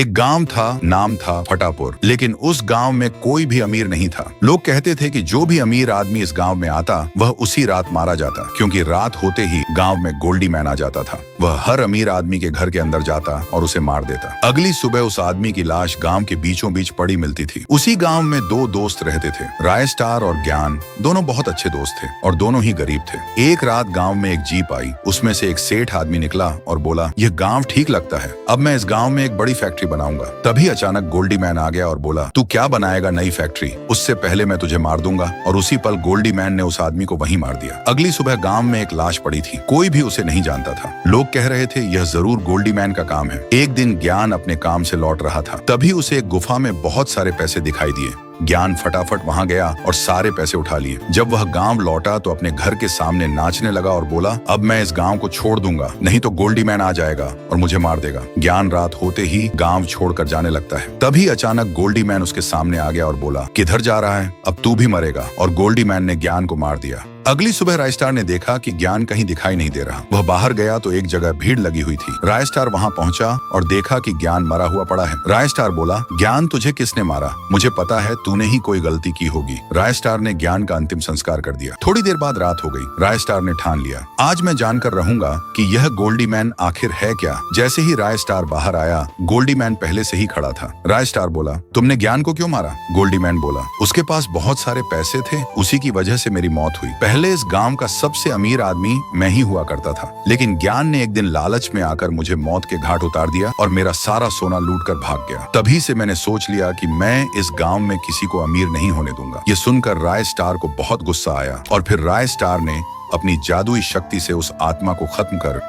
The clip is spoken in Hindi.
एक गांव था, नाम था फटापुर। लेकिन उस गांव में कोई भी अमीर नहीं था। लोग कहते थे कि जो भी अमीर आदमी इस गांव में आता वह उसी रात मारा जाता, क्योंकि रात होते ही गांव में गोल्डी मैन आ जाता था। वह हर अमीर आदमी के घर के अंदर जाता और उसे मार देता। अगली सुबह उस आदमी की लाश गांव के बीचों बीच पड़ी मिलती थी। उसी गांव में दो दोस्त रहते थे, राय स्टार और ज्ञान। दोनों बहुत अच्छे दोस्त थे और दोनों ही गरीब थे। एक रात गांव में एक जीप आई। उसमें से एक सेठ आदमी निकला और बोला, यह गांव ठीक लगता है, अब मैं इस गांव में एक बड़ी फैक्ट्री बनाऊंगा। तभी अचानक गोल्डी मैन आ गया और बोला, तू क्या बनाएगा नई फैक्ट्री, उससे पहले मैं तुझे मार दूंगा। और उसी पल गोल्डी मैन ने उस आदमी को वहीं मार दिया। अगली सुबह गांव में एक लाश पड़ी थी। कोई भी उसे नहीं जानता था। लोग कह रहे थे यह जरूर गोल्डी मैन का काम है। एक दिन ज्ञान अपने काम से लौट रहा था, तभी उसे एक गुफा में बहुत सारे पैसे दिखाई दिए। ज्ञान फटाफट वहां गया और सारे पैसे उठा लिए। जब वह गांव लौटा तो अपने घर के सामने नाचने लगा और बोला, अब मैं इस गांव को छोड़ दूंगा, नहीं तो गोल्डी मैन आ जाएगा और मुझे मार देगा। ज्ञान रात होते ही गांव छोड़कर जाने लगता है। तभी अचानक गोल्डी मैन उसके सामने आ गया और बोला, किधर जा रहा है, अब तू भी मरेगा। और गोल्डी मैन ने ज्ञान को मार दिया। अगली सुबह रायस्टार ने देखा कि ज्ञान कहीं दिखाई नहीं दे रहा। वह बाहर गया तो एक जगह भीड़ लगी हुई थी। रायस्टार वहां पहुंचा और देखा कि ज्ञान मरा हुआ पड़ा है। रायस्टार बोला, ज्ञान तुझे किसने मारा, मुझे पता है तूने ही कोई गलती की होगी। रायस्टार ने ज्ञान का अंतिम संस्कार कर दिया। थोड़ी देर बाद रात हो गई। रायस्टार ने ठान लिया, आज मैं जानकर रहूंगा कि यह गोल्डी मैन आखिर है क्या। जैसे ही रायस्टार बाहर आया, गोल्डी मैन पहले से ही खड़ा था। रायस्टार बोला, तुमने ज्ञान को क्यों मारा? गोल्डी मैन बोला, उसके पास बहुत सारे पैसे थे, उसी की वजह से मेरी मौत हुई। पहले इस गांव का सबसे अमीर आदमी मैं ही हुआ करता था, लेकिन ज्ञान ने एक दिन लालच में आकर मुझे मौत के घाट उतार दिया और मेरा सारा सोना लूटकर भाग गया। तभी से मैंने सोच लिया कि मैं इस गांव में किसी को अमीर नहीं होने दूंगा। ये सुनकर राय स्टार को बहुत गुस्सा आया और फिर राय स्टार ने अपनी जादुई शक्ति से उस आत्मा को खत्म कर